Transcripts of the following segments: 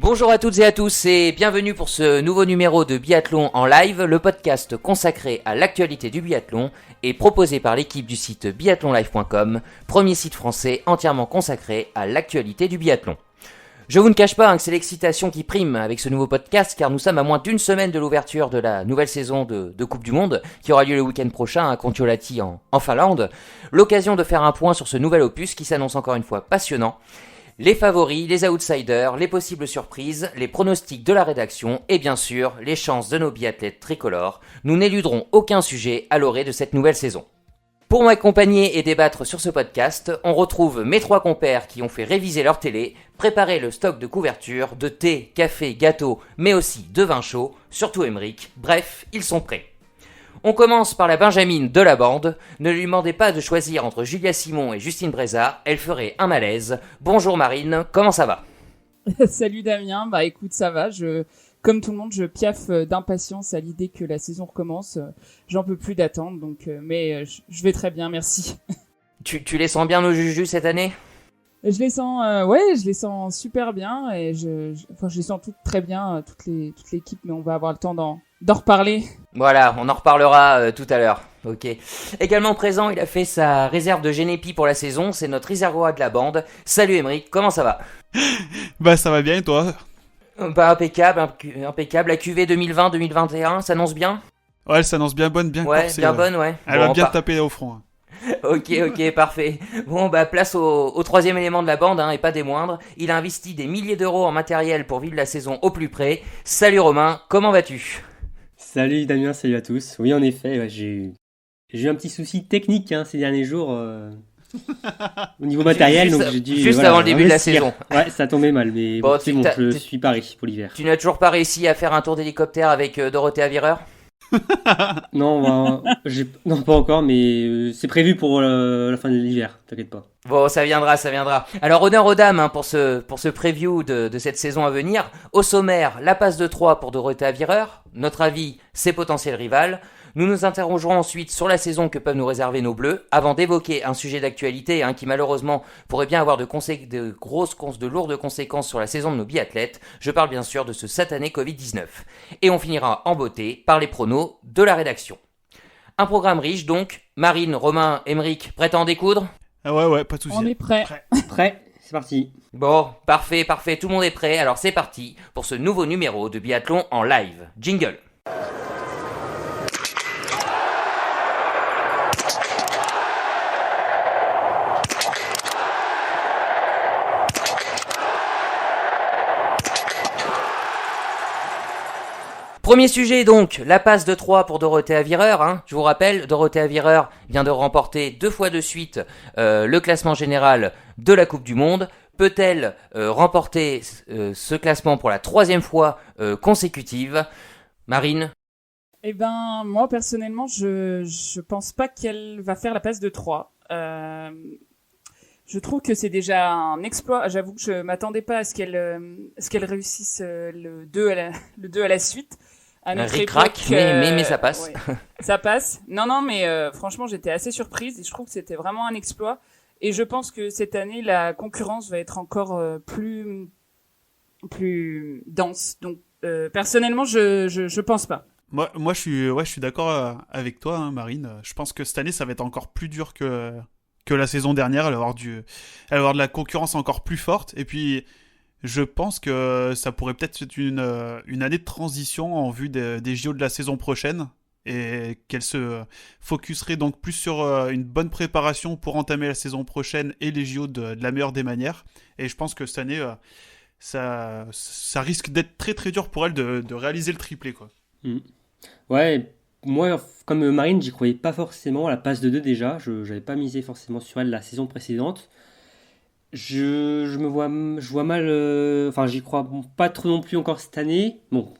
Bonjour à toutes et à tous et bienvenue pour ce nouveau numéro de Biathlon en live, le podcast consacré à l'actualité du biathlon et proposé par l'équipe du site biathlonlive.com, premier site français entièrement consacré à l'actualité du biathlon. Je vous ne cache pas que c'est l'excitation qui prime avec ce nouveau podcast car nous sommes à moins d'une semaine de l'ouverture de la nouvelle saison de Coupe du Monde qui aura lieu le week-end prochain à Kontiolahti en Finlande. L'occasion de faire un point sur ce nouvel opus qui s'annonce encore une fois passionnant. Les favoris, les outsiders, les possibles surprises, les pronostics de la rédaction et bien sûr les chances de nos biathlètes tricolores. Nous n'éluderons aucun sujet à l'orée de cette nouvelle saison. Pour m'accompagner et débattre sur ce podcast, on retrouve mes trois compères qui ont fait réviser leur télé, préparer le stock de couverture, de thé, café, gâteau, mais aussi de vin chaud, surtout Emeric. Bref, ils sont prêts. On commence par la Benjamine de la bande. Ne lui demandez pas de choisir entre Julia Simon et Justine Breza, elle ferait un malaise. Bonjour Marine, comment ça va ? Salut Damien, bah écoute ça va, comme tout le monde je piaffe d'impatience à l'idée que la saison recommence, j'en peux plus d'attendre mais je vais très bien, merci. Tu les sens bien nos jujus cette année ? Je les sens je les sens super bien et je les sens toutes très bien, toute l'équipe, mais on va avoir le temps d'en reparler. Voilà, on en reparlera tout à l'heure. Ok. Également présent, il a fait sa réserve de Genepi pour la saison, c'est notre réservoir de la bande. Salut Emeric, comment ça va ? Bah ça va bien et toi ? Bah impeccable. La QV 2020-2021 s'annonce bien ? Ouais, elle s'annonce bien bonne, bien ouais, corsée. Bien bonne, ouais. Elle va bien taper au front. Ok, parfait. Bon, bah place au troisième élément de la bande, et pas des moindres. Il a investi des milliers d'euros en matériel pour vivre la saison au plus près. Salut Romain, comment vas-tu ? Salut Damien, salut à tous. Oui, en effet, j'ai eu un petit souci technique ces derniers jours au niveau matériel. Juste, donc j'ai dû, juste avant le début de la saison. Ouais, ça tombait mal, mais bon, c'est bon, je suis paré pour l'hiver. Tu n'as toujours pas réussi à faire un tour d'hélicoptère avec Dorothée Avireur ? Non, non, pas encore, mais c'est prévu pour la fin de l'hiver, t'inquiète pas. Bon, ça viendra. Alors, honneur aux dames pour ce preview de cette saison à venir. Au sommaire, la passe de 3 pour Dorothée Avireur, notre avis, ses potentiels rivales. Nous nous interrogerons ensuite sur la saison que peuvent nous réserver nos bleus, avant d'évoquer un sujet d'actualité qui malheureusement pourrait bien avoir de lourdes conséquences sur la saison de nos biathlètes. Je parle bien sûr de ce satané Covid-19. Et on finira en beauté par les pronos de la rédaction. Un programme riche donc. Marine, Romain, Emeric, prêts à en découdre ? Ah ouais, pas de soucis. On est prêts. Prêt, c'est parti. Bon, parfait, tout le monde est prêt, alors c'est parti pour ce nouveau numéro de Biathlon en live. Jingle. Premier sujet donc, la passe de 3 pour Dorothée Avireur. Je vous rappelle, Dorothée Avireur vient de remporter 2 fois de suite le classement général de la Coupe du Monde. Peut-elle remporter ce classement pour la 3e fois consécutive ? Marine ? Eh ben, moi personnellement, je pense pas qu'elle va faire la passe de 3. Je trouve que c'est déjà un exploit. J'avoue que je m'attendais pas à ce qu'elle réussisse le 2 à la suite. À notre époque, mais ça passe. Ouais, ça passe. Non, mais franchement, j'étais assez surprise et je trouve que c'était vraiment un exploit. Et je pense que cette année, la concurrence va être encore plus dense. Donc, personnellement, je pense pas. Moi je suis d'accord avec toi, Marine. Je pense que cette année, ça va être encore plus dur que la saison dernière. Elle va avoir de la concurrence encore plus forte. Et puis, je pense que ça pourrait peut-être être une année de transition en vue des JO de la saison prochaine. Et qu'elle se focuserait donc plus sur une bonne préparation pour entamer la saison prochaine et les JO de la meilleure des manières. Et je pense que cette année, ça risque d'être très très dur pour elle de réaliser le triplé, quoi. Ouais, moi, comme Marine, j'y croyais pas forcément à la passe de 2 déjà. Je n'avais pas misé forcément sur elle la saison précédente. Je vois mal. Enfin, j'y crois pas trop non plus encore cette année. Bon,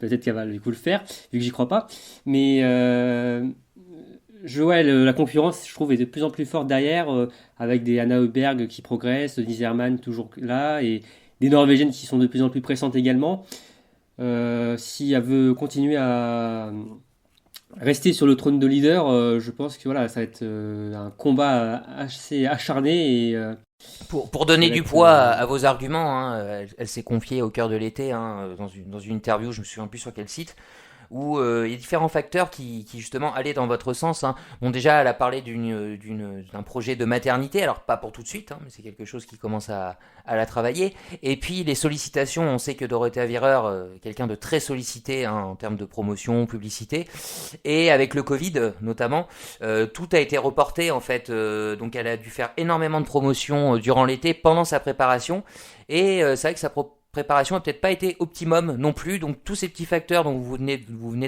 peut-être qu'elle va du coup le faire, vu que j'y crois pas. Mais la concurrence, je trouve, est de plus en plus forte derrière, avec des Anna Heuberg qui progressent, Denise Herrmann toujours là, et des Norvégiennes qui sont de plus en plus pressantes également. Si elle veut continuer à rester sur le trône de leader, je pense que voilà, ça va être un combat assez acharné et Pour donner C'est vrai du que, poids à vos arguments, hein, elle s'est confiée au cœur de l'été dans une interview, je me souviens plus sur quel site, où il y a différents facteurs qui justement allaient dans votre sens. Hein. Bon, déjà, elle a parlé d'un projet de maternité, alors pas pour tout de suite, hein, mais c'est quelque chose qui commence à la travailler. Et puis les sollicitations, on sait que Dorothea Virer, quelqu'un de très sollicité hein, en termes de promotion, publicité, et avec le Covid notamment, tout a été reporté en fait. Donc elle a dû faire énormément de promotions durant l'été, pendant sa préparation, et c'est vrai que préparation n'a peut-être pas été optimum non plus, donc tous ces petits facteurs dont vous venez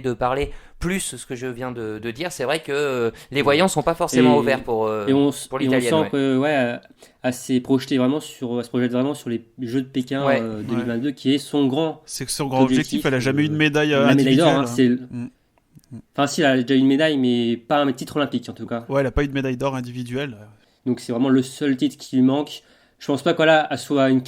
de parler, plus ce que je viens de dire, c'est vrai que les voyants sont pas forcément ouverts pour l'italienne. Et on sent que elle s'est projetée vraiment elle se projette vraiment sur les Jeux de Pékin 2022, qui est son grand. C'est que son grand objectif, elle a jamais eu de médaille la médaille d'or, hein, c'est. Mm. Enfin, si, elle a déjà eu une médaille, mais pas un titre olympique en tout cas. Ouais, elle a pas eu de médaille d'or individuelle. Donc c'est vraiment le seul titre qui lui manque. Je pense pas qu'elle soit une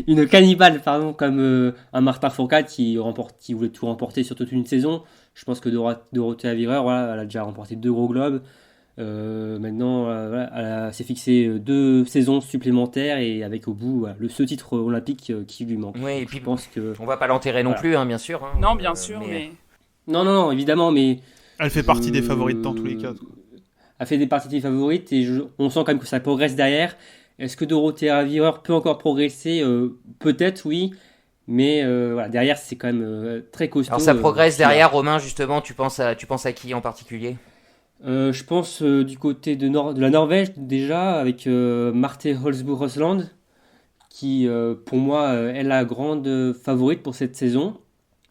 une cannibale, pardon, comme un Martin Fourcade qui voulait tout remporter sur toute une saison. Je pense que Dorothea Virer, voilà, elle a déjà remporté 2 gros globes. Maintenant, elle s'est fixé 2 saisons supplémentaires et avec au bout ce titre olympique qui lui manque. Oui, et puis je pense que on va pas l'enterrer non plus, hein, bien sûr. Hein, non, bien sûr, mais... Non, évidemment, mais... Elle fait partie des favorites dans tous les cas. A fait des parties des favorites et on sent quand même que ça progresse derrière. Est-ce que Dorothea Virer peut encore progresser Peut-être, oui. Mais voilà, derrière, c'est quand même très costaud. Alors ça progresse derrière, Romain, justement, tu penses à qui en particulier ? Je pense du côté de la Norvège, déjà, avec Marte Holzboe Rosland, qui, pour moi, est la grande favorite pour cette saison.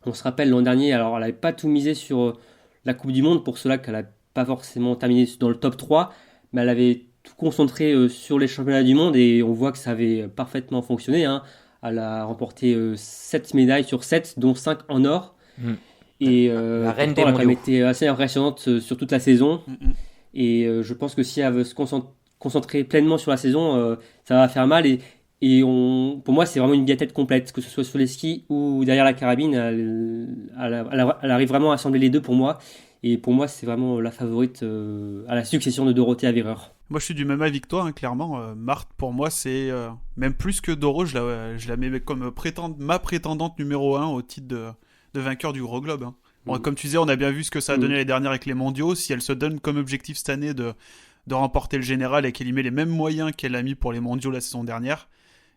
On se rappelle l'an dernier, alors elle n'avait pas tout misé sur la Coupe du Monde, pour cela qu'elle n'a pas forcément terminé dans le top 3, mais elle avait tout concentré sur les championnats du monde et on voit que ça avait parfaitement fonctionné. Hein. Elle a remporté 7 médailles sur 7, dont 5 en or. Et la reine des elle a quand même mondiaux. été assez impressionnante sur toute la saison. Et je pense que si elle veut se concentrer pleinement sur la saison, ça va faire mal. Pour moi, c'est vraiment une biathlète complète, que ce soit sur les skis ou derrière la carabine. Elle arrive vraiment à assembler les deux pour moi. Et pour moi, c'est vraiment la favorite à la succession de Dorothea Virer. Moi, je suis du même avis que toi, hein, clairement. Marthe, pour moi, c'est même plus que Doro, je la mets comme ma prétendante numéro 1 au titre de vainqueur du Gros Globe. Hein. Bon, comme tu disais, on a bien vu ce que ça a donné l'année dernière avec les mondiaux. Si elle se donne comme objectif cette année de remporter le général et qu'elle y met les mêmes moyens qu'elle a mis pour les mondiaux la saison dernière,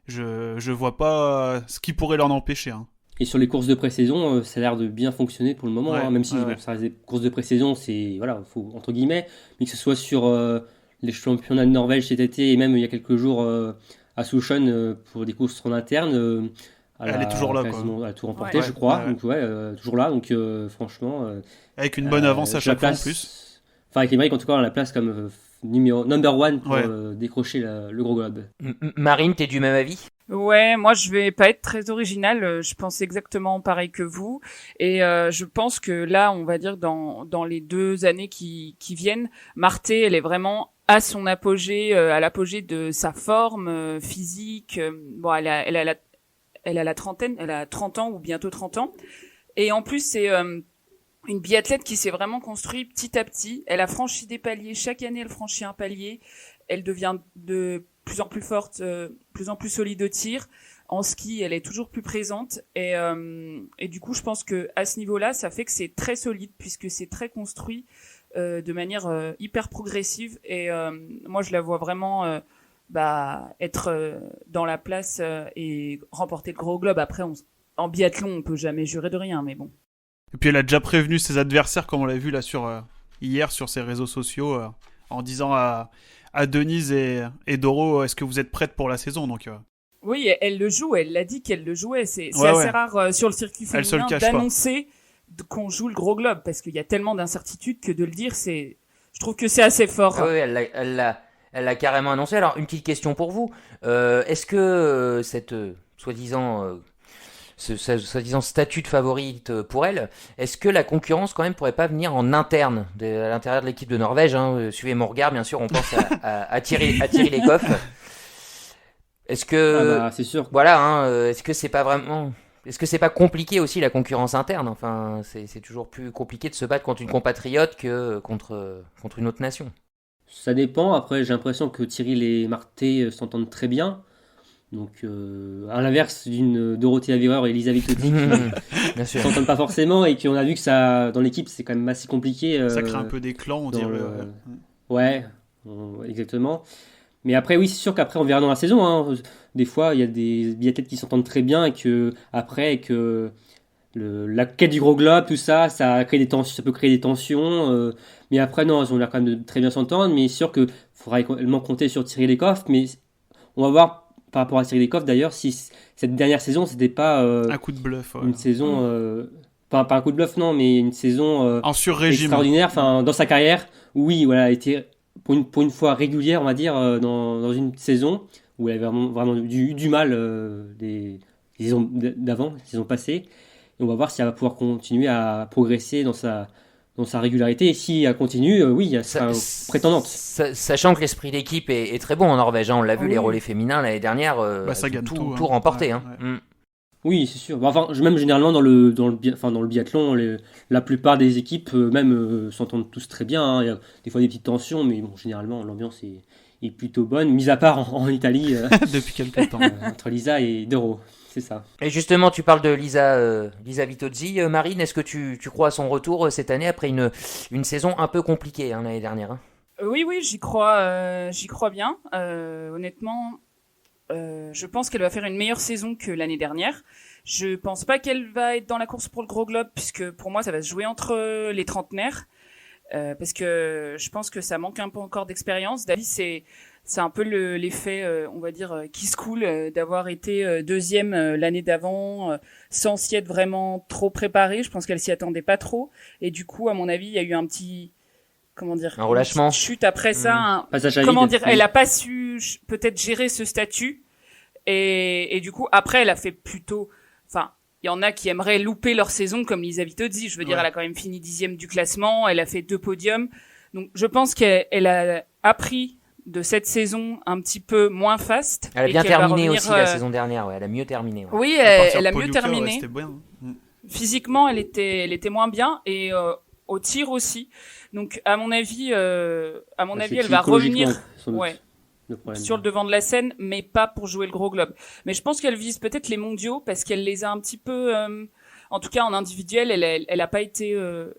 je vois pas ce qui pourrait l'en empêcher. Hein. Et sur les courses de pré-saison, ça a l'air de bien fonctionner pour le moment, hein, même si ça reste des courses de pré-saison, c'est faut entre guillemets, mais que ce soit sur les championnats de Norvège cet été et même il y a quelques jours à Souchon pour des courses en interne, elle est toujours là, quasiment, elle a tout remporté, je crois. Donc toujours là, donc franchement. Avec une bonne avance à chaque fois en plus. Enfin, avec les Briques, en tout cas, on la place comme number 1 pour décrocher le Gros Globe. Marine, t'es du même avis ? Ouais, moi je vais pas être très originale, je pense exactement pareil que vous et je pense que là, on va dire dans les 2 années qui viennent, Marte, elle est vraiment à son apogée, à l'apogée de sa forme physique. Bon, elle a la trentaine, elle a 30 ans ou bientôt 30 ans et en plus c'est une biathlète qui s'est vraiment construite petit à petit. Elle a franchi des paliers, chaque année elle franchit un palier, elle devient de plus en plus forte, plus en plus solide au tir. En ski, elle est toujours plus présente et du coup, je pense que à ce niveau-là, ça fait que c'est très solide puisque c'est très construit de manière hyper progressive et moi, je la vois vraiment être dans la place et remporter le Gros Globe. Après, en biathlon, on peut jamais jurer de rien, mais bon. Et puis elle a déjà prévenu ses adversaires, comme on l'a vu là hier sur ses réseaux sociaux, en disant à Denise et Doro, est-ce que vous êtes prêtes pour la saison ? Donc, oui, elle le joue, elle l'a dit qu'elle le jouait. C'est assez rare sur le circuit féminin d'annoncer qu'on joue le Gros Globe, parce qu'il y a tellement d'incertitudes que de le dire, je trouve que c'est assez fort. Ah oui, elle l'a carrément annoncé. Alors, une petite question pour vous. Est-ce que cette soi-disant statut de favorite pour elle, est-ce que la concurrence quand même pourrait pas venir en interne à l'intérieur de l'équipe de Norvège, hein, suivez mon regard, bien sûr, on pense à Thierry Lecoff. Est-ce que c'est sûr. Voilà, hein, est-ce que c'est pas compliqué aussi la concurrence interne ? Enfin, c'est toujours plus compliqué de se battre contre une compatriote que contre une autre nation. Ça dépend. Après, j'ai l'impression que Cyril et Marté s'entendent très bien. Donc, à l'inverse d'une Dorothée Avireur et Elisa Vitozzi Bien qui sûr. s'entendent pas forcément et qu'on a vu que ça, dans l'équipe, c'est quand même assez compliqué. Ça crée un peu des clans, on dans dirait. le- Ouais, exactement. Mais après, oui, c'est sûr qu'après, on verra dans la saison, hein. Des fois, il y a des biathlètes qui s'entendent très bien et que après, que la quête du gros globe, tout ça, ça crée des tensions, ça peut créer des tensions. Mais après, non, ils ont l'air quand même de très bien s'entendre. Mais c'est sûr qu'il faudra également compter sur Thierry Lecoff. Mais on va voir par rapport à Thierry Lecoff d'ailleurs si cette dernière saison, c'était pas Un coup de bluff, ouais. une saison, pas un coup de bluff, non, mais une saison En sur-régime. extraordinaire. Enfin, dans sa carrière, oui, voilà, a été pour une fois régulière, on va dire, dans une saison où elle avait vraiment eu du mal les saisons d'avant, les saisons passées. Et on va voir si elle va pouvoir continuer à progresser dans sa régularité. Et si elle continue, oui, elle sera prétendante. Sachant que l'esprit d'équipe est très bon en Norvège, hein. On l'a vu, Oui. les relais féminins l'année dernière, Ça elles ont gagne tout, hein. tout remporté. Ouais, Hein. ouais. Mm. Oui, c'est sûr. Enfin, même généralement dans le biathlon, la plupart des équipes s'entendent tous très bien, hein. Il y a des fois des petites tensions, mais bon, généralement l'ambiance est plutôt bonne, mis à part en Italie Depuis quelques temps. entre Lisa et Doro. C'est ça. Et justement, tu parles de Lisa Vitozzi. Marine, est-ce que tu crois à son retour cette année après une saison un peu compliquée, hein, l'année dernière, hein? Oui, j'y crois bien. Honnêtement, je pense qu'elle va faire une meilleure saison que l'année dernière. Je pense pas qu'elle va être dans la course pour le gros globe, puisque pour moi, ça va se jouer entre les trentenaires. Parce que je pense que ça manque un peu encore d'expérience. David, c'est un peu l'effet, on va dire, Kiss Cool, d'avoir été deuxième l'année d'avant, sans s'y être vraiment trop préparée. Je pense qu'elle s'y attendait pas trop. Et du coup, à mon avis, il y a eu un petit, comment dire, Un relâchement. une petite chute après ça. Passage à Comment vide. dire, elle a pas su peut-être gérer ce statut. Et du coup, après, elle a fait plutôt, enfin, il y en a qui aimeraient louper leur saison comme Lisa Vitozzi. Je veux dire, Ouais. elle a quand même fini 10e du classement. Elle a fait 2 podiums. Donc, je pense qu'elle a appris de cette saison un petit peu moins fast. Elle a et bien qu'elle va terminé revenir, aussi la saison dernière, ouais. Elle a mieux terminé. Ouais. Oui, À partir elle a de mieux Poliuca, ouais, terminé. c'était bien. Physiquement, elle était moins bien et au tir aussi. Donc, à mon avis, elle va revenir. Sans doute, Ouais. le problème. Sur le devant de la scène, mais pas pour jouer le gros globe. Mais je pense qu'elle vise peut-être les mondiaux parce qu'elle les a un petit peu, en tout cas en individuel, elle a pas été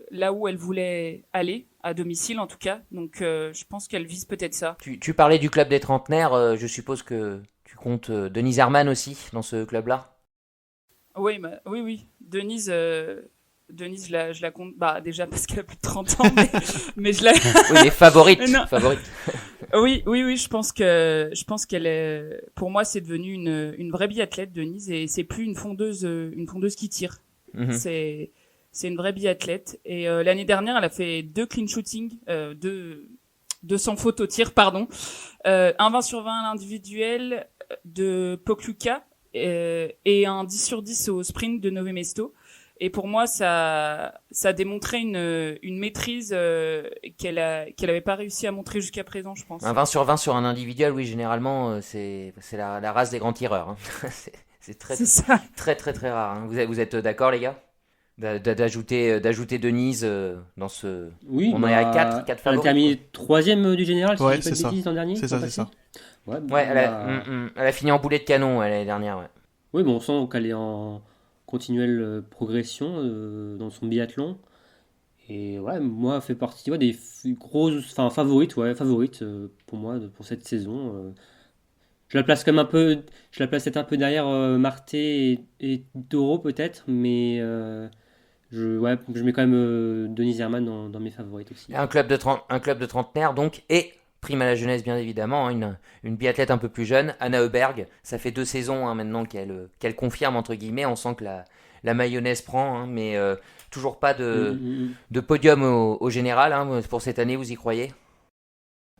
là où elle voulait aller à domicile en tout cas. Donc je pense qu'elle vise peut-être ça. Tu parlais du club des trentenaires. Je suppose que tu comptes Denise Herrmann aussi dans ce club-là. Oui, oui. Denise, je la compte, bah déjà parce qu'elle a plus de 30 ans, mais je la. Oui, les favorites. Non. favorites. Oui, je pense qu'elle est, pour moi, c'est devenu une vraie biathlète, Denise, et c'est plus une fondeuse qui tire. Mhm. C'est une vraie biathlète. Et l'année dernière, elle a fait 2 clean shooting, 200 fautes au tir, pardon, un 20 sur 20 à l'individuel de Pokluka et un 10 sur 10 au sprint de Nové Mesto. Et pour moi, ça démontrait une maîtrise qu'elle avait pas réussi à montrer jusqu'à présent, je pense. Un 20 sur 20 sur un individuel, oui, généralement, c'est la race des grands tireurs. Hein. C'est très, C'est ça. très, très, très rare. Hein. Vous êtes d'accord, les gars? D'ajouter Denise dans ce... Oui, On en est à bah, 4 elle a favoris, terminé 3e du général, si Ouais, je dis pas de c'est ça. bêtises, l'an dernier. C'est ça, l'an c'est passé. ça. Ouais, Ouais, bah, elle a fini en boulet de canon l'année dernière, ouais. oui, bon, on sent qu'elle est en continuelle progression dans son biathlon. Et ouais, moi, elle fait partie des grosses, enfin favorites, pour moi pour cette saison. Je la place comme je la place peut-être un peu derrière Marté et Doro peut-être, mais je mets quand même Denise Herrmann dans mes favorites aussi. Un club de trentenaires, donc, et prime à la jeunesse, bien évidemment, hein, une biathlète un peu plus jeune, Anna Heuberg. Ça fait 2 saisons hein, maintenant qu'elle confirme, entre guillemets. On sent que la mayonnaise prend, hein, mais toujours pas de podium au général. Hein, pour cette année, vous y croyez?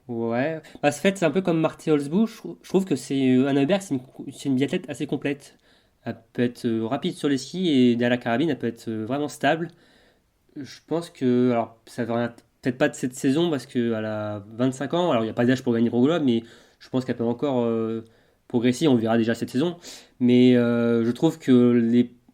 Ouais, bah, ce fait, c'est un peu comme Marthe Holzbou. Je trouve que Anna Heuberg, c'est une biathlète assez complète. Elle peut être rapide sur les skis et derrière la carabine, elle peut être vraiment stable. Je pense que, alors, ça va peut-être pas de cette saison parce qu'elle a 25 ans. Alors, il n'y a pas d'âge pour gagner le Gros Globe, mais je pense qu'elle peut encore progresser. On verra déjà cette saison. Mais je trouve que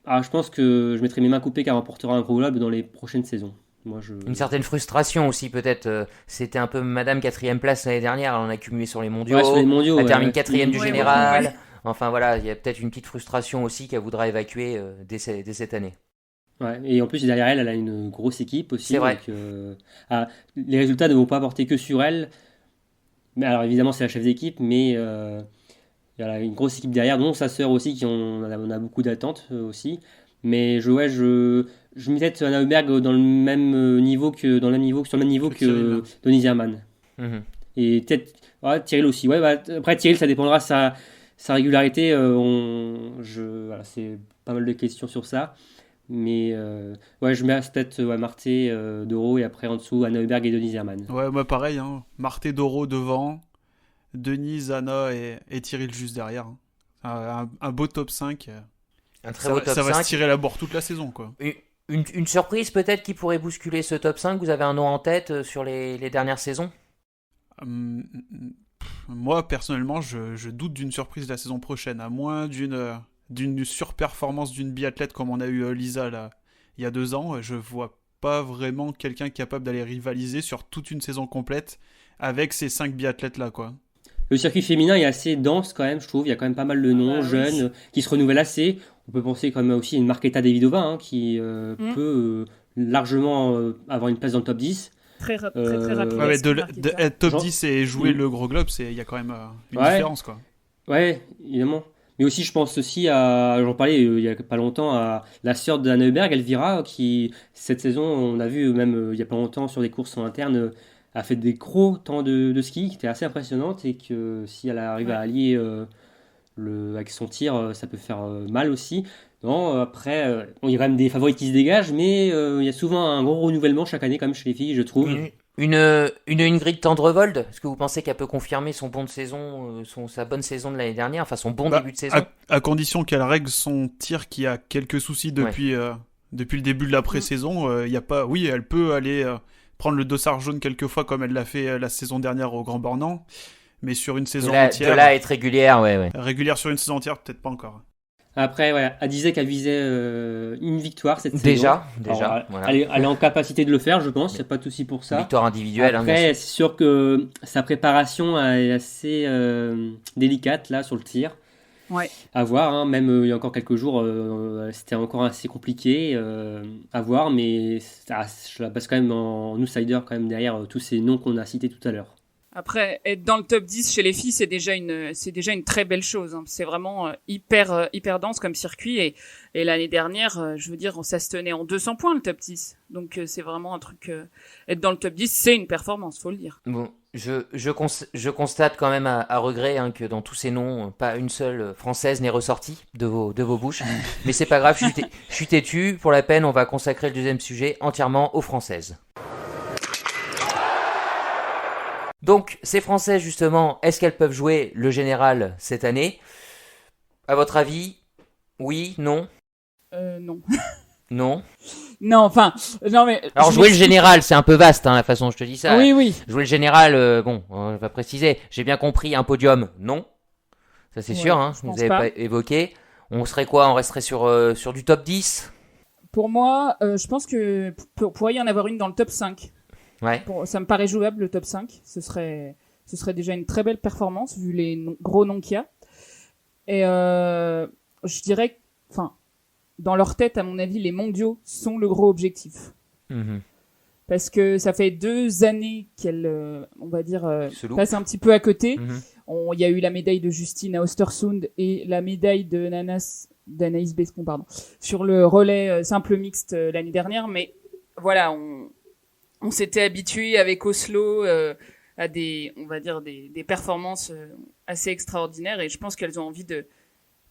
je pense que je mettrai mes mains coupées qu'elle remportera un Gros Globe dans les prochaines saisons. Une certaine frustration aussi peut-être. C'était un peu Madame 4e place l'année dernière, elle en a cumulé sur les mondiaux. Ouais, sur les mondiaux, elle ouais, termine ouais. 4e du Ouais, général. ouais. Enfin voilà, il y a peut-être une petite frustration aussi qu'elle voudra évacuer dès cette année. Ouais, et en plus, derrière elle, elle a une grosse équipe aussi. C'est vrai. Donc, les résultats ne vont pas porter que sur elle. Mais alors, évidemment, c'est la chef d'équipe, mais il y a une grosse équipe derrière, dont sa sœur aussi, on a beaucoup d'attentes aussi. Mais je mets peut-être Anna Heuberg dans le même niveau sur le même niveau Que que Cyril. Denis Zerman. Mhm. Et peut-être Tyrell aussi. Ouais, après, Tyrell, ça dépendra de sa régularité. Voilà, c'est pas mal de questions sur ça. Mais ouais, je mets peut-être Marté, Doro, et après en dessous, Anna Heuberg et Denis Zerman. Ouais, moi pareil, hein. Marté Doro devant, Denise, Anna et Tyrell juste derrière. Hein. Un beau top 5. Un très beau top Ça va 5. se tirer la bourre toute la saison, quoi. Une surprise peut-être qui pourrait bousculer ce top 5. Vous avez un nom en tête sur les dernières saisons? Hum, Moi, personnellement, je doute d'une surprise la saison prochaine, à moins d'une surperformance d'une biathlète comme on a eu Lisa là, il y a 2 ans. Je vois pas vraiment quelqu'un capable d'aller rivaliser sur toute une saison complète avec ces 5 biathlètes là, quoi. Le circuit féminin est assez dense quand même, je trouve. Il y a quand même pas mal de noms bah oui. jeunes qui se renouvellent assez. On peut penser quand même aussi à une Marketa Davidova qui peut largement avoir une place dans le top 10. Très Euh, rapide. Ouais, mais c'est de être top Genre- 10 et jouer Mm. le gros globe, il y a quand même une Ouais. différence, quoi. Ouais, évidemment. Mais aussi, je pense aussi j'en parlais il y a pas longtemps, à la sœur d'Anna Heuberg, Elvira, qui, cette saison, on a vu même il y a pas longtemps sur des courses en interne, a fait des gros temps de ski qui étaient assez impressionnantes et que si elle arrive à allier avec son tir, ça peut faire mal aussi. Non, après, bon, il y a quand même des favoris qui se dégagent, mais il y a souvent un gros renouvellement chaque année, quand même, chez les filles, je trouve. Une Ingrid Tendrevold, est-ce que vous pensez qu'elle peut confirmer son bon de saison, sa bonne saison de l'année dernière, enfin son bon Bah, début de saison? à condition qu'elle règle son tir qui a quelques soucis depuis le début de la pré-saison, y a pas. Oui, elle peut aller prendre le dossard jaune quelquefois comme elle l'a fait la saison dernière au Grand Bornand, mais sur une saison De là entière, à être régulière, ouais. régulière sur une saison entière, peut-être pas encore. Après, ouais, elle disait qu'elle visait une victoire cette saison. Déjà, Alors, voilà. elle est en capacité de le faire, je pense, il n'y a pas de souci pour ça. Victoire individuelle, hein, bien Après, sûr. c'est sûr que sa préparation est assez délicate là sur le tir. Ouais. À voir, hein, même il y a encore quelques jours, c'était encore assez compliqué à voir, mais je la passe quand même en outsider quand même derrière tous ces noms qu'on a cités tout à l'heure. Après, être dans le top 10 chez les filles, c'est déjà une très belle chose. Hein. C'est vraiment hyper dense comme circuit. Et l'année dernière, je veux dire, ça se tenait en 200 points, le top 10. Donc, c'est vraiment un truc... être dans le top 10, c'est une performance, faut le dire. Bon, je constate quand même à regret que dans tous ces noms, pas une seule française n'est ressortie de vos bouches. Mais c'est pas grave, je suis têtu. Pour la peine, on va consacrer le deuxième sujet entièrement aux françaises. Donc, ces Françaises, justement, est-ce qu'elles peuvent jouer le général cette année? À votre avis, oui, non, Non. non. Non, enfin... Non, mais... Alors, je jouer le m'explique. général, c'est un peu vaste, hein, la façon dont je te dis ça. Oui, oui. Jouer le général, bon, on va préciser. J'ai bien compris, un podium, non. Ça, c'est Ouais, sûr, hein, je vous pense n'avez pas évoqué. On serait quoi? On resterait sur du top 10? Pour moi, je pense que pourrait y en avoir une dans le top 5. Ouais. Ça me paraît jouable, le top 5. Ce serait déjà une très belle performance, vu les gros noms qu'il y a. Et je dirais, enfin, dans leur tête, à mon avis, les mondiaux sont le gros objectif. Mhm. Parce que ça fait 2 années qu'elles, on va dire, Se loupe. passent un petit peu à côté. Mhm. Il y a eu la médaille de Justine à Östersund et la médaille d'Anaïs Bescon, pardon, sur le relais simple mixte l'année dernière. Mais voilà, on s'était habitué avec Oslo à on va dire des performances assez extraordinaires, et je pense qu'elles ont envie de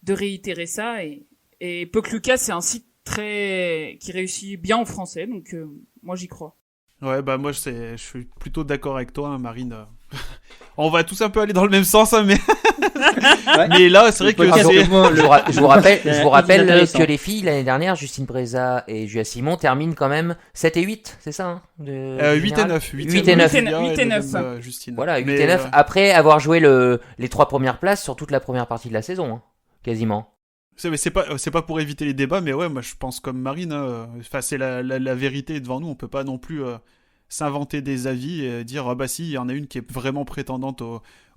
réitérer ça. Et Pokluka, c'est un site qui réussit bien en français, donc moi j'y crois. Ouais, bah moi je suis plutôt d'accord avec toi, hein, Marine. On va tous un peu aller dans le même sens, hein, mais mais là c'est vrai que podcast, c'est... Je vous rappelle intéressant. que les filles, l'année dernière, Justine Breza et Julia Simon terminent quand même 7 et 8, c'est ça, hein, 8 et général 9. 8 et 9. 8 et 9. Justine. Voilà, 8 Mais, et 9, après avoir joué les 3 premières places sur toute la première partie de la saison, hein, quasiment. c'est pas pour éviter les débats, mais ouais, moi je pense comme Marine, hein, enfin, c'est la vérité devant nous, on peut pas non plus s'inventer des avis et dire ah bah si, il y en a une qui est vraiment prétendante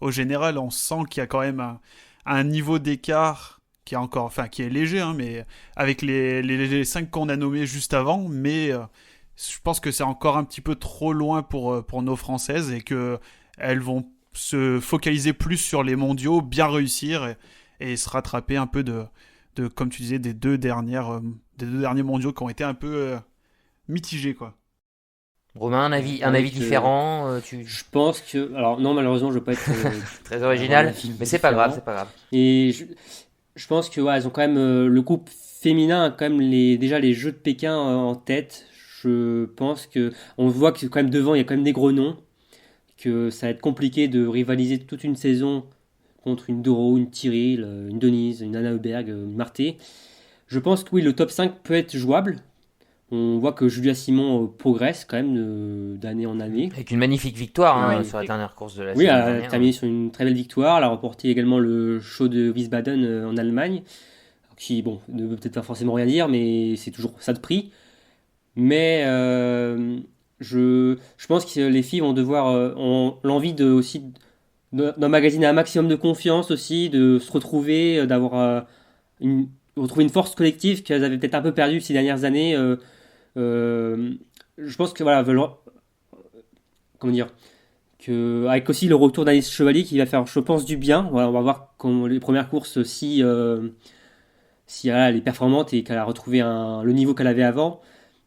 au général, on sent qu'il y a quand même un niveau d'écart qui est encore, enfin qui est léger, hein, mais avec les 5 qu'on a nommés juste avant, mais je pense que c'est encore un petit peu trop loin pour nos Françaises et que elles vont se focaliser plus sur les mondiaux, bien réussir et se rattraper un peu comme tu disais, des deux derniers mondiaux qui ont été un peu mitigés, quoi. Romain, un Ouais, avis différent, Je pense que. Alors, non, malheureusement, je ne veux pas être. très avoir un original, avis mais c'est pas grave, différent. c'est pas grave. Et je pense que ouais, elles ont quand même. Le groupe féminin a quand même déjà les Jeux de Pékin en tête. Je pense que. On voit que quand même devant, il y a quand même des gros noms. Que ça va être compliqué de rivaliser toute une saison contre une Doro, une Tyrrell, une Denise, une Anna Heuberg, une Marté. Je pense que oui, le top 5 peut être jouable. On voit que Julia Simon progresse quand même d'année en année. Avec une magnifique victoire hein, Ouais. sur la dernière course de la Oui, saison elle a dernière. terminé sur une très belle victoire. Elle a remporté également le show de Wiesbaden en Allemagne. Qui, bon, ne veut peut-être pas forcément rien dire, mais c'est toujours ça de prix. Mais je pense que les filles vont devoir ont l'envie aussi d'emmagasiner un maximum de confiance aussi, de se retrouver, une, retrouver une force collective qu'elles avaient peut-être un peu perdue ces dernières années. Je pense que voilà, comment dire, avec aussi le retour d'Alice Chevalier qui va faire, je pense, du bien. Voilà, on va voir comment les premières courses si voilà, elle est performante et qu'elle a retrouvé le niveau qu'elle avait avant.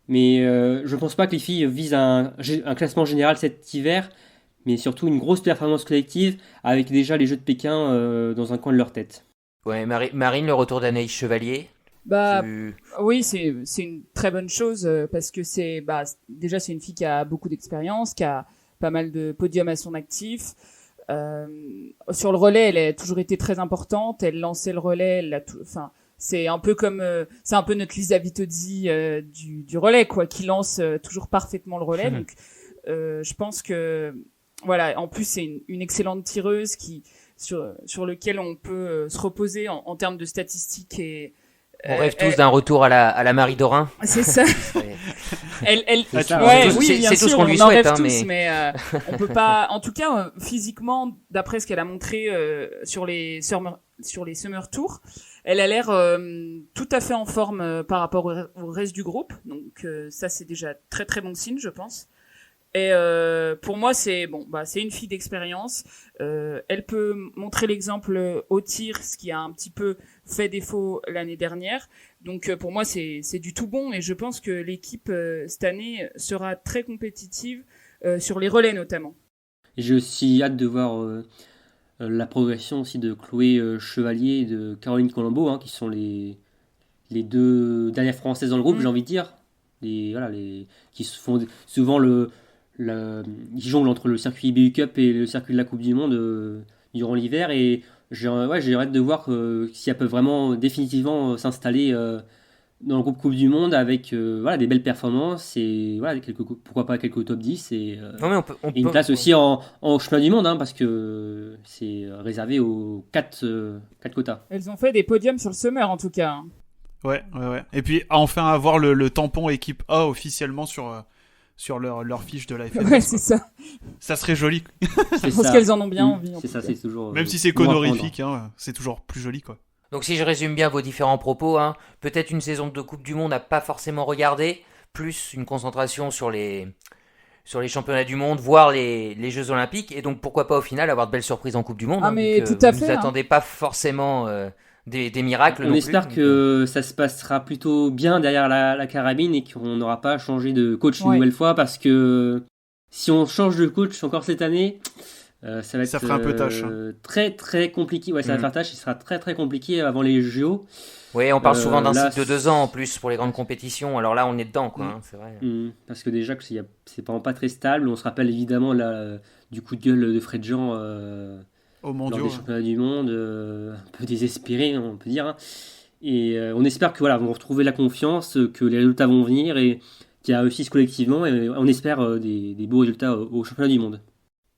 Mais je ne pense pas que les filles visent un classement général cet hiver, mais surtout une grosse performance collective avec déjà les Jeux de Pékin dans un coin de leur tête. Ouais, Marine, le retour d'Anaïs Chevalier. Bah tu- oui, c'est une très bonne chose parce que déjà c'est une fille qui a beaucoup d'expérience, qui a pas mal de podiums à son actif. Sur le relais, elle a toujours été très importante. Elle lançait le relais, enfin c'est un peu comme c'est un peu notre Lisa Vitozzi du relais quoi, qui lance toujours parfaitement le relais. Donc je pense que voilà, en plus c'est une excellente tireuse sur lequel on peut se reposer en termes de statistiques et On rêve tous d'un retour à la Marie Dorin. c'est ça. Ouais. Elle, ça, ouais, c'est- oui, c'est bien tout ce sûr, qu'on lui on en souhaite, rêve hein, tous, mais on peut pas. En tout cas, physiquement, d'après ce qu'elle a montré sur les Summer Tours, elle a l'air tout à fait en forme par rapport au reste du groupe. Donc ça, c'est déjà très très bon signe, je pense. Et pour moi, c'est une fille d'expérience. Elle peut montrer l'exemple au tir, ce qui a un petit peu fait défaut l'année dernière. Donc pour moi, c'est du tout bon. Et je pense que l'équipe cette année sera très compétitive sur les relais notamment. Et j'ai aussi hâte de voir la progression aussi de Chloé Chevalier et de Caroline Colombo, hein, qui sont les deux dernières françaises dans le groupe, j'ai envie de dire. Qui se font souvent ils jonglent entre le circuit IBU Cup et le circuit de la Coupe du Monde durant l'hiver. Et j'ai hâte de voir si elles peuvent vraiment définitivement s'installer dans le groupe Coupe du Monde avec des belles performances et voilà, pourquoi pas quelques top 10 et Non mais et une place aussi en championnat du monde, hein, parce que c'est réservé aux 4 quotas. Elles ont fait des podiums sur le Summer en tout cas. Hein. Ouais. Et puis enfin avoir le tampon équipe A officiellement sur leur fiche de la FNS. Ouais, c'est ça. Ça serait joli. C'est Je pense ça. qu'elles en ont bien envie. en C'est tout ça, cas. c'est toujours. Même si c'est bon à prendre. honorifique, hein, c'est toujours plus joli, quoi. Donc si je résume bien vos différents propos, hein, peut-être une saison de Coupe du Monde à pas forcément regarder, plus une concentration sur les championnats du monde, voire les Jeux Olympiques, et donc pourquoi pas au final avoir de belles surprises en Coupe du Monde. Ah, hein, mais vu que tout à vous fait, vous hein. attendez pas forcément des miracles. On non espère plus, que ça se passera plutôt bien derrière la carabine et qu'on n'aura pas changé de coach une Ouais. nouvelle fois, parce que si on change de coach encore cette année, ça va être Ça fera un peu tâche, hein. très très compliqué. Ouais, ça va faire tâche. Il sera très très compliqué avant les JO. Oui, on parle souvent d'un là, cycle de 2 ans en plus pour les grandes compétitions. Alors là, on est dedans, quoi. Hein, c'est vrai. Parce que déjà que c'est vraiment pas très stable. On se rappelle évidemment du coup de gueule de Fred Jean Au lors mondiaux. des championnats du monde, un peu désespéré, on peut dire. Hein. Et on espère que voilà, vont retrouver la confiance, que les résultats vont venir et qu'ils réussissent collectivement. Et on espère des beaux résultats au championnat du monde.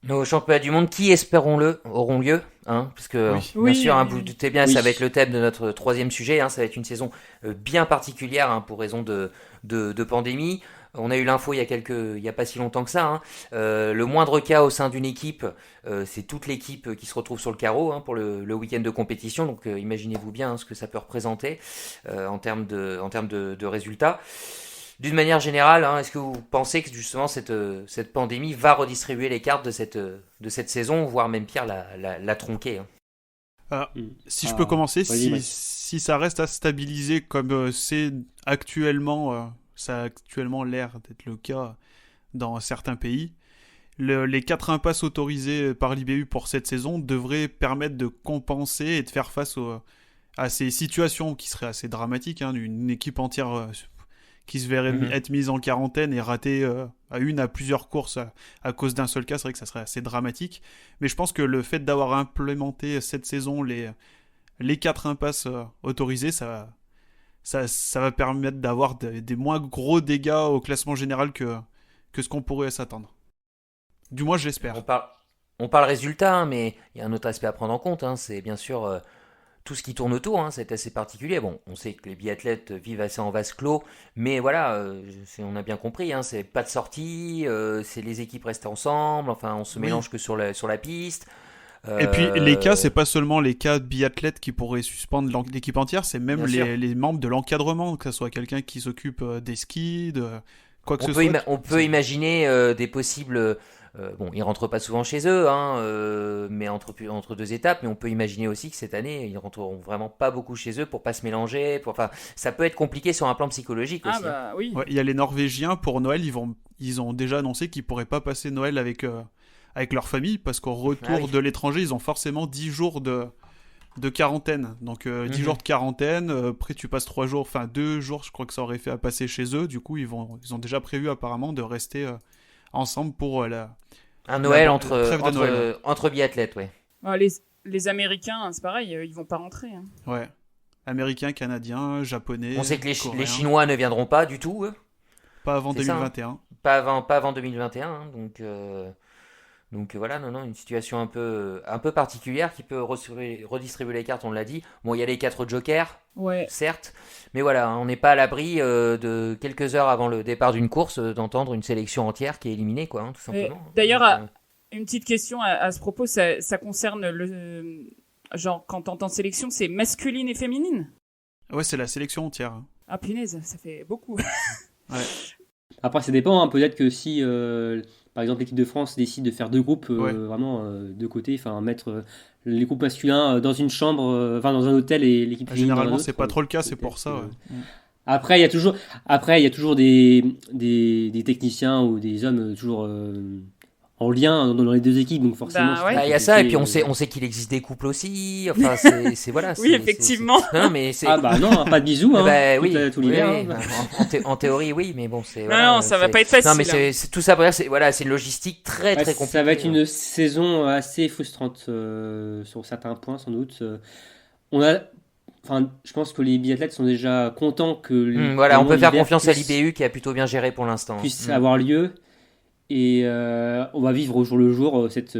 Nos championnats du monde qui, espérons-le, auront lieu, hein, parce que Oui. bien Oui, sûr, hein, oui, vous oui. doutez bien, Oui. ça va être le thème de notre troisième sujet, hein, ça va être une saison bien particulière hein, pour raison de pandémie. On a eu l'info il y a pas si longtemps que ça. Hein. Le moindre cas au sein d'une équipe, c'est toute l'équipe qui se retrouve sur le carreau hein, pour le week-end de compétition. Donc imaginez-vous bien hein, ce que ça peut représenter en termes de résultats. D'une manière générale, hein, est-ce que vous pensez que justement cette pandémie va redistribuer les cartes de cette saison, voire même pire la tronquer hein. Si je peux commencer, Vas-y, Mike. si ça reste à stabiliser comme c'est actuellement, ça a actuellement l'air d'être le cas dans certains pays, les 4 impasses autorisées par l'IBU pour cette saison devraient permettre de compenser et de faire face à ces situations qui seraient assez dramatiques, hein, d'une équipe entière qui se verrait être mise en quarantaine et rater à plusieurs courses à cause d'un seul cas, c'est vrai que ça serait assez dramatique. Mais je pense que le fait d'avoir implémenté cette saison les 4 impasses autorisées, ça va permettre d'avoir des moins gros dégâts au classement général que ce qu'on pourrait s'attendre. Du moins, j'espère. On parle résultat, hein, mais il y a un autre aspect à prendre en compte, hein, c'est bien sûr tout ce qui tourne autour, hein, c'est assez particulier. Bon, on sait que les biathlètes vivent assez en vase clos, mais voilà, on a bien compris, hein, c'est pas de sortie, c'est les équipes restent ensemble, enfin on se mélange que sur la piste. Et puis les cas, c'est pas seulement les cas de biathlètes qui pourraient suspendre l'équipe entière, c'est même les membres de l'encadrement, que ce soit quelqu'un qui s'occupe des skis, de quoi que ce soit. On peut imaginer des possibles. Bon, ils rentrent pas souvent chez eux, hein, mais entre deux étapes. Mais on peut imaginer aussi que cette année, ils rentreront vraiment pas beaucoup chez eux pour pas se mélanger. Enfin, ça peut être compliqué sur un plan psychologique aussi. Ah bah oui. Ouais, il y a les Norvégiens pour Noël, ils ont déjà annoncé qu'ils pourraient pas passer Noël avec leur famille parce qu'au retour de l'étranger, ils ont forcément 10 jours de quarantaine. Donc 10 jours de quarantaine, après tu passes 3 jours, enfin 2 jours, je crois que ça aurait fait à passer chez eux. Du coup, ils ont déjà prévu apparemment de rester ensemble pour un Noël entre biathlètes, ouais. Ah, les Américains, hein, c'est pareil, ils vont pas rentrer. Hein. Ouais. Américains, Canadiens, Japonais. On sait que les Chinois ne viendront pas du tout, eux. Pas avant C'est 2021. Ça, hein. Pas avant 2021, hein, donc voilà, non, une situation un peu particulière qui peut redistribuer les cartes, on l'a dit. Bon, il y a les 4 jokers, certes, mais voilà, on n'est pas à l'abri de quelques heures avant le départ d'une course d'entendre une sélection entière qui est éliminée, quoi, hein, tout simplement. D'ailleurs, une petite question à ce propos, ça concerne genre quand t'entends sélection, c'est masculine et féminine ? Ouais, c'est la sélection entière. Ah punaise, ça fait beaucoup. Ouais. Après, ça dépend, hein. Peut-être que si, par exemple, l'équipe de France décide de faire 2 groupes, vraiment de côté, enfin mettre les groupes masculins dans une chambre, dans un hôtel et l'équipe féminine généralement, dans un autre, c'est pas trop le cas, c'est pour ça. Après, il y a toujours des techniciens ou des hommes toujours en lien dans les 2 équipes, donc forcément. Il y a ça, et puis on sait qu'il existe des couples aussi. Enfin, c'est voilà. Oui, effectivement. Non, mais c'est. Ah bah non, pas de bisous, hein. Tout l'hiver. En théorie, oui, mais bon, c'est. Non, ça va pas être facile. Non, mais c'est tout ça. C'est une logistique très compliquée. Ça va être une saison assez frustrante sur certains points, sans doute. Je pense que les biathlètes sont déjà contents que. On peut faire confiance à l'IBU qui a plutôt bien géré pour l'instant. Puisse avoir lieu. Et on va vivre au jour le jour cette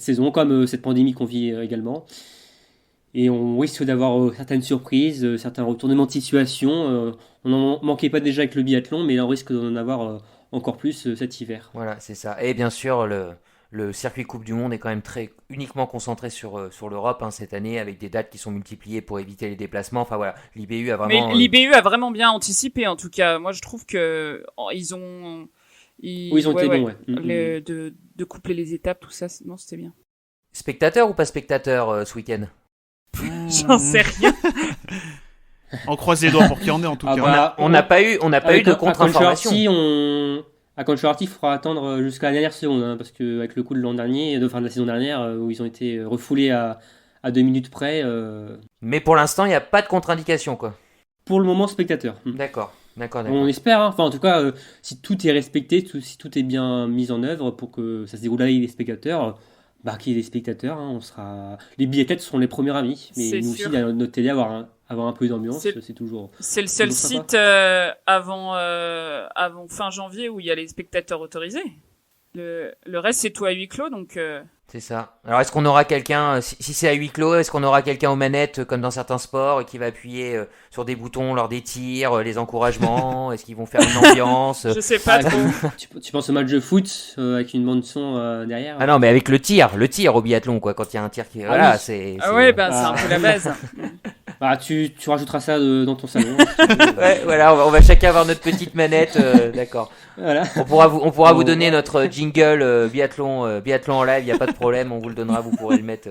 saison, comme cette pandémie qu'on vit également. Et on risque d'avoir certaines surprises, certains retournements de situation. On n'en manquait pas déjà avec le biathlon, mais là on risque d'en avoir encore plus cet hiver. Voilà, c'est ça. Et bien sûr, le circuit Coupe du Monde est quand même uniquement concentré sur l'Europe cette année, avec des dates qui sont multipliées pour éviter les déplacements. Enfin voilà, l'IBU a vraiment... Mais l'IBU a vraiment bien anticipé, en tout cas. Moi, je trouve que ils ont été bons, de coupler les étapes, tout ça, non, c'était bien. Spectateur ou pas spectateur ce week-end? J'en sais rien. On croise les doigts pour qu'il y en ait en tout cas. On n'a pas eu de contre-information. À Conchorty, il faudra attendre jusqu'à la dernière seconde, hein, parce qu'avec le coup de l'an dernier, de la saison dernière, où ils ont été refoulés à 2 minutes près. Mais pour l'instant, il n'y a pas de contre-indication, quoi. Pour le moment, spectateur. D'accord. On espère, hein. Enfin, en tout cas, si tout est respecté, si tout est bien mis en œuvre pour que ça se déroule avec les spectateurs, qu'il y ait des spectateurs, hein, les biathlètes seront les premiers amis. Mais nous aussi, dans notre télé, avoir un peu d'ambiance, c'est toujours. C'est le seul site avant fin janvier où il y a les spectateurs autorisés. Le reste, c'est tout à huis clos, donc. C'est ça. Alors, est-ce qu'on aura quelqu'un, si c'est à huis clos, est-ce qu'on aura quelqu'un aux manettes, comme dans certains sports, qui va appuyer sur des boutons lors des tirs, les encouragements? Est-ce qu'ils vont faire une ambiance? Je sais pas trop. Tu penses au match de foot avec une bande son derrière? Ah non, mais avec le tir au biathlon, quoi. Quand il y a un tir qui, voilà, oui. c'est. Ah ouais, c'est un peu la base. Bah, tu rajouteras ça dans ton salon. Ouais, voilà, on va chacun avoir notre petite manette, d'accord. Voilà. On pourra vous donner notre jingle biathlon en live, il y a pas de problème, on vous le donnera, vous pourrez le mettre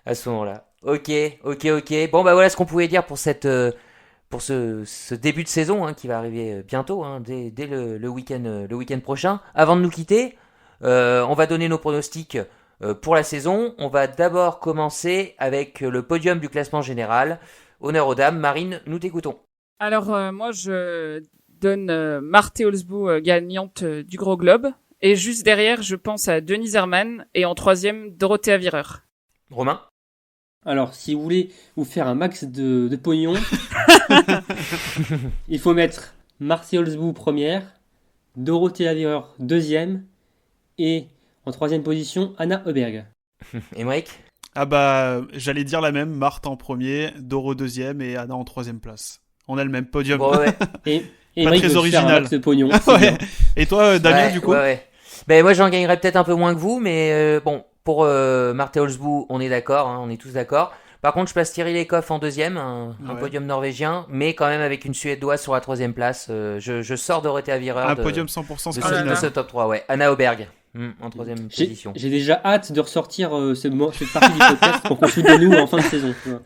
à ce moment-là. Ok. Bon bah voilà ce qu'on pouvait dire pour pour ce début de saison qui va arriver bientôt, dès le week-end prochain. Avant de nous quitter, on va donner nos pronostics pour la saison. On va d'abord commencer avec le podium du classement général. Honneur aux dames. Marine, nous t'écoutons. Alors moi je donne Marthe Olsbu gagnante du Gros Globe. Et juste derrière, je pense à Denise Herrmann. Et en troisième, Dorothea Virer. Romain? Alors, si vous voulez vous faire un max de pognon, il faut mettre Marthe Olsbu première, Dorothea Virer deuxième, et en troisième position, Anna Heuberg. Émeric? Ah bah, j'allais dire la même, Marthe en premier, Doro deuxième et Anna en troisième place. On a le même podium. Bon, ouais. Et Pas Mike très veut se faire un original. max de pognon. c'est Ouais. bien. Et toi, Damien, du coup Ouais. Ben moi j'en gagnerais peut-être un peu moins que vous, mais bon, pour Marthe Olsbu, on est d'accord, on est tous d'accord. Par contre, je place Thierry Lecoff en deuxième, un Ouais. podium norvégien, mais quand même avec une Suédoise sur la troisième place. Je sors Dorothea Virer Un de podium 100% ce, scandinave. de ce top 3, ouais. Anna Heuberg, en troisième position. J'ai déjà hâte de ressortir cette partie du podcast pour qu'on foute de nous en fin de saison. Tu vois.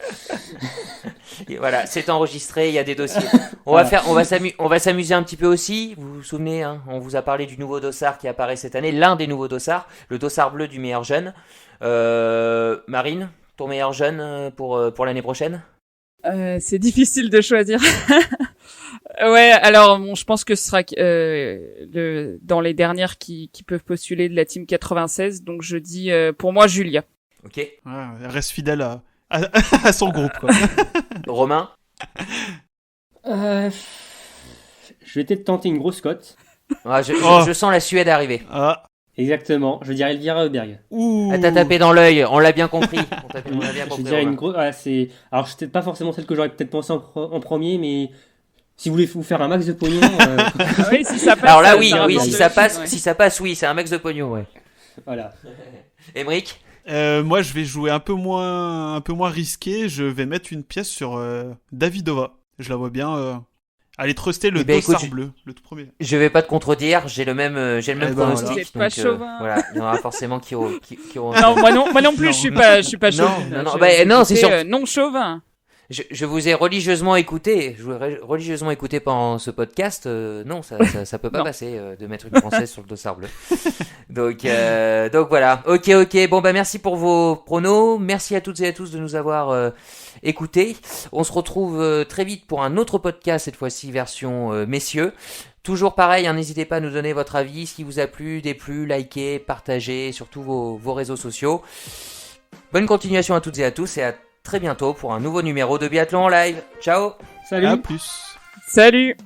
Et voilà, c'est enregistré, il y a des dossiers. Voilà. On va s'amuser un petit peu aussi. Vous vous souvenez, on vous a parlé du nouveau dossard qui apparaît cette année, l'un des nouveaux dossards, le dossard bleu du meilleur jeune. Marine, ton meilleur jeune pour l'année prochaine? C'est difficile de choisir. Ouais, alors bon, je pense que ce sera dans les dernières qui peuvent postuler de la team 96. Donc je dis pour moi Julia. Ok. Ouais, elle reste fidèle à son groupe, quoi. Romain? Je vais peut-être tenter une grosse cote. Ah, je sens la Suède arriver. Ah. Exactement. Je dirais Elvira Heuberg. Ouh. Ah, t'as tapé dans l'œil, on l'a bien compris. On l'a bien Je compris, dirais Romain. une grosse. Alors, c'est peut-être pas forcément celle que j'aurais peut-être pensé en premier, mais si vous voulez vous faire un max de pognon. Oui, si ça passe. Alors là, ça oui, rapporte si le ça film, passe, ouais. si ça passe, oui, c'est un max de pognon, ouais. Voilà. Émeric? Moi, je vais jouer un peu moins risqué. Je vais mettre une pièce sur Davidova. Je la vois bien aller truster le Eh ben, dossard écoute, bleu, le tout premier. Je vais pas te contredire, j'ai le même Eh ben, pronostic. voilà. C'est pas chauvin. Voilà, il y en aura forcément qui auront. Non, moi non plus, je suis pas chauvin. Non, non, c'est sûr. Non chauvin. Je vous ai religieusement écouté. Je vous ai religieusement écouté pendant ce podcast. Non, ça peut pas Non. passer de mettre une française sur le dossard bleu. Donc voilà. Ok. Bon bah merci pour vos pronos. Merci à toutes et à tous de nous avoir écoutés. On se retrouve très vite pour un autre podcast, cette fois-ci version messieurs. Toujours pareil, n'hésitez pas à nous donner votre avis, ce qui vous a plu, déplu, likez, partagez sur tous vos réseaux sociaux. Bonne continuation à toutes et à tous et à très bientôt pour un nouveau numéro de Biathlon en live. Ciao. Salut. À plus. Salut.